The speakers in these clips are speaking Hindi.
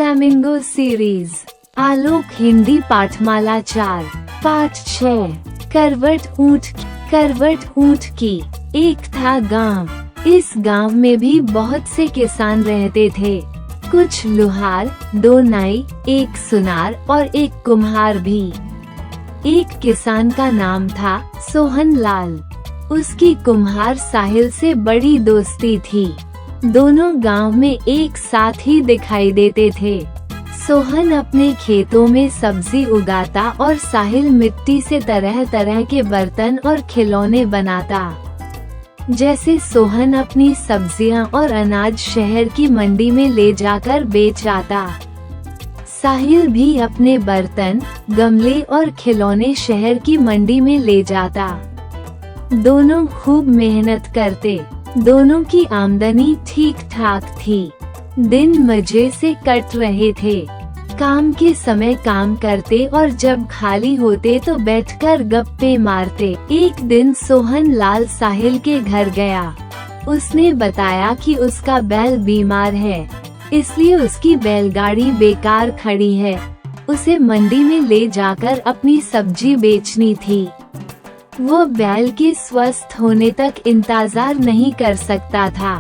फ्लैमिंगो सीरीज आलोक हिंदी पाठमाला 4 पाठ 6 करवट ऊंट की। एक था गांव। इस गांव में भी बहुत से किसान रहते थे। कुछ लुहार, 2 नाई, 1 सुनार और 1 कुम्हार भी। एक किसान का नाम था सोहन लाल। उसकी कुम्हार साहिल से बड़ी दोस्ती थी। दोनों गांव में एक साथ ही दिखाई देते थे। सोहन अपने खेतों में सब्जी उगाता और साहिल मिट्टी से तरह तरह के बर्तन और खिलौने बनाता। जैसे सोहन अपनी सब्जियां और अनाज शहर की मंडी में ले जाकर बेच आता, साहिल भी अपने बर्तन, गमले और खिलौने शहर की मंडी में ले जाता। दोनों खूब मेहनत करते। दोनों की आमदनी ठीक ठाक थी। दिन मजे से कट रहे थे। काम के समय काम करते और जब खाली होते तो बैठकर गप्पे मारते। एक दिन सोहन लाल साहिल के घर गया। उसने बताया कि उसका बैल बीमार है, इसलिए उसकी बैलगाड़ी बेकार खड़ी है। उसे मंडी में ले जाकर अपनी सब्जी बेचनी थी। वो बैल के स्वस्थ होने तक इंतजार नहीं कर सकता था।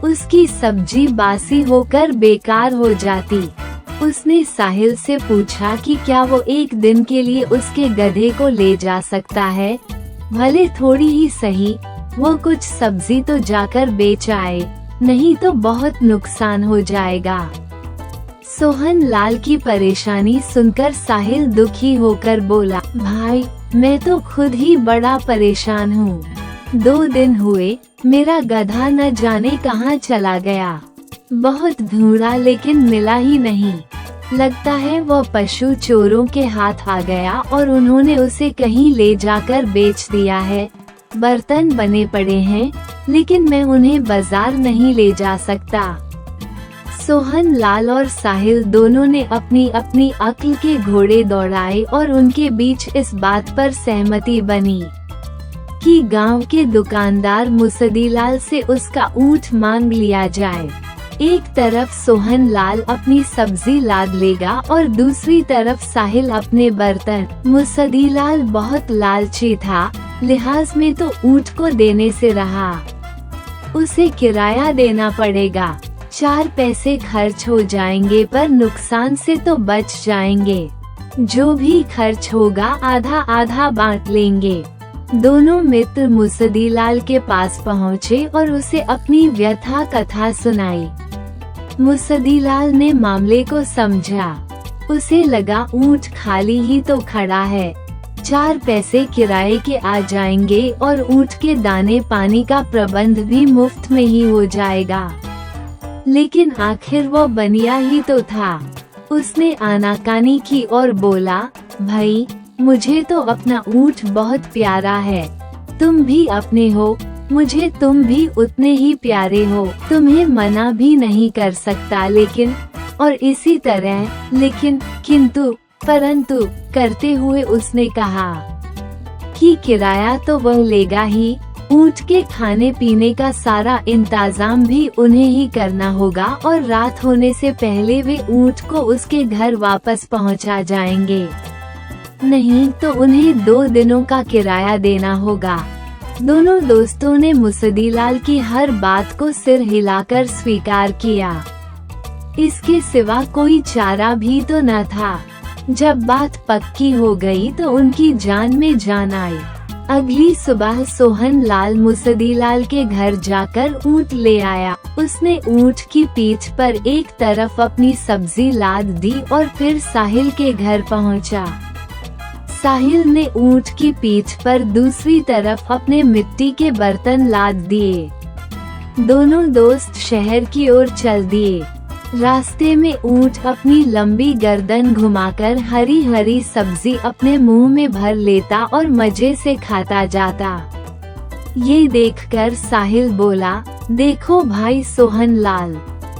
उसकी सब्जी बासी होकर बेकार हो जाती। उसने साहिल से पूछा कि क्या वो एक दिन के लिए उसके गधे को ले जा सकता है, भले थोड़ी ही सही। वो कुछ सब्जी तो जाकर बेच आए, नहीं तो बहुत नुकसान हो जाएगा। सोहन लाल की परेशानी सुनकर साहिल दुखी होकर बोला, भाई मैं तो खुद ही बड़ा परेशान हूँ। 2 दिन हुए मेरा गधा न जाने कहाँ चला गया। बहुत ढूंढा लेकिन मिला ही नहीं। लगता है वो पशु चोरों के हाथ आ गया और उन्होंने उसे कहीं ले जाकर बेच दिया है। बर्तन बने पड़े हैं, लेकिन मैं उन्हें बाजार नहीं ले जा सकता। सोहन लाल और साहिल दोनों ने अपनी अपनी अक्ल के घोड़े दौड़ाए और उनके बीच इस बात पर सहमति बनी कि गांव के दुकानदार मुसद्दीलाल से उसका ऊंट मांग लिया जाए। एक तरफ सोहन लाल अपनी सब्जी लाद लेगा और दूसरी तरफ साहिल अपने बर्तन। मुसद्दीलाल बहुत लालची था, लिहाज में तो ऊंट को देने से रहा। उसे किराया देना पड़ेगा। 4 पैसे खर्च हो जाएंगे पर नुकसान से तो बच जाएंगे। जो भी खर्च होगा आधा आधा बांट लेंगे। दोनों मित्र मुसद्दीलाल के पास पहुँचे और उसे अपनी व्यथा कथा सुनाई। मुसद्दीलाल ने मामले को समझा। उसे लगा ऊंट खाली ही तो खड़ा है, 4 पैसे किराए के आ जाएंगे और ऊंट के दाने पानी का प्रबंध भी मुफ्त में ही हो जाएगा। लेकिन आखिर वो बनिया ही तो था। उसने आनाकानी की और बोला, भाई मुझे तो अपना ऊंट बहुत प्यारा है। तुम भी अपने हो, मुझे तुम भी उतने ही प्यारे हो। तुम्हें मना भी नहीं कर सकता, लेकिन और इसी तरह लेकिन, किंतु, परंतु करते हुए उसने कहा कि किराया तो वह लेगा ही, ऊंट के खाने पीने का सारा इंतजाम भी उन्हें ही करना होगा और रात होने से पहले वे ऊंट को उसके घर वापस पहुंचा जाएंगे। नहीं तो उन्हें 2 दिनों का किराया देना होगा। दोनों दोस्तों ने मुसद्दीलाल की हर बात को सिर हिलाकर स्वीकार किया। इसके सिवा कोई चारा भी तो न था। जब बात पक्की हो गई तो उनकी जान में जान आई। अगली सुबह सोहन लाल मुसद्दीलाल के घर जाकर ऊंट ले आया। उसने ऊंट की पीठ पर एक तरफ अपनी सब्जी लाद दी और फिर साहिल के घर पहुंचा। साहिल ने ऊंट की पीठ पर दूसरी तरफ अपने मिट्टी के बर्तन लाद दिए। दोनों दोस्त शहर की ओर चल दिए। रास्ते में ऊंट अपनी लंबी गर्दन घुमाकर हरी हरी सब्जी अपने मुंह में भर लेता और मजे से खाता जाता। ये देखकर साहिल बोला, देखो भाई सोहन लाल,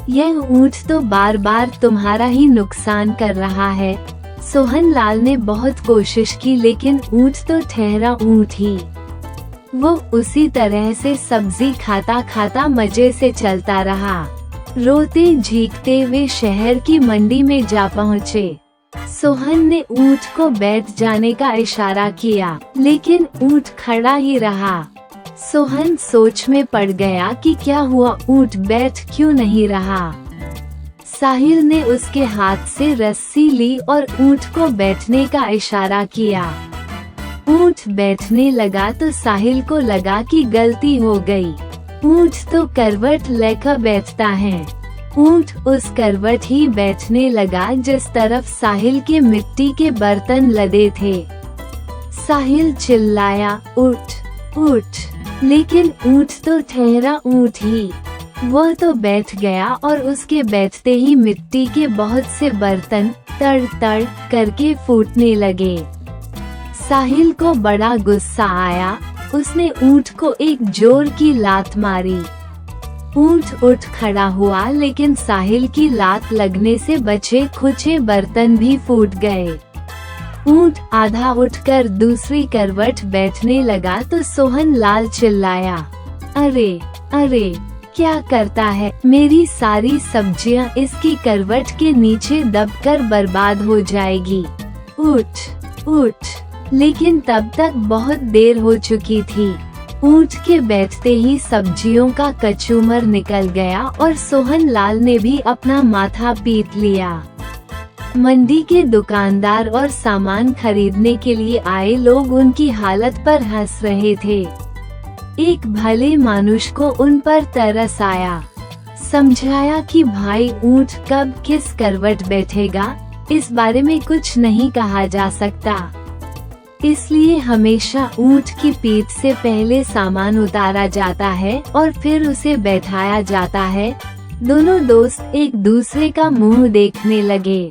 यह ऊंट तो बार बार तुम्हारा ही नुकसान कर रहा है। सोहन लाल ने बहुत कोशिश की, लेकिन ऊंट तो ठहरा ऊंट ही। वो उसी तरह से सब्जी खाता खाता मजे से चलता रहा। रोते झीकते वे शहर की मंडी में जा पहुँचे। सोहन ने ऊँट को बैठ जाने का इशारा किया, लेकिन ऊँट खड़ा ही रहा। सोहन सोच में पड़ गया कि क्या हुआ, ऊँट बैठ क्यों नहीं रहा। साहिल ने उसके हाथ से रस्सी ली और ऊँट को बैठने का इशारा किया। ऊँट बैठने लगा तो साहिल को लगा कि गलती हो गई। ऊँट तो करवट लेकर बैठता है। ऊँट उस करवट ही बैठने लगा जिस तरफ साहिल के मिट्टी के बर्तन लदे थे। साहिल चिल्लाया, उठ उठ, लेकिन ऊँट तो ठहरा ऊँट ही। वह तो बैठ गया और उसके बैठते ही मिट्टी के बहुत से बर्तन तड़ तड़ करके फूटने लगे। साहिल को बड़ा गुस्सा आया। उसने ऊँट को एक जोर की लात मारी। ऊँट उठ खड़ा हुआ, लेकिन साहिल की लात लगने से बचे खुचे बर्तन भी फूट गए। ऊँट आधा उठकर दूसरी करवट बैठने लगा तो सोहन लाल चिल्लाया, अरे अरे, क्या करता है, मेरी सारी सब्जियां इसकी करवट के नीचे दबकर बर्बाद हो जाएगी। उठ उठ, लेकिन तब तक बहुत देर हो चुकी थी। ऊँट के बैठते ही सब्जियों का कचूमर निकल गया और सोहन लाल ने भी अपना माथा पीट लिया। मंडी के दुकानदार और सामान खरीदने के लिए आए लोग उनकी हालत पर हंस रहे थे। एक भले मानुष को उन पर तरस आया। समझाया कि भाई, ऊँट कब किस करवट बैठेगा इस बारे में कुछ नहीं कहा जा सकता, इसलिए हमेशा ऊँट की पीठ से पहले सामान उतारा जाता है और फिर उसे बैठाया जाता है। दोनों दोस्त एक दूसरे का मुंह देखने लगे।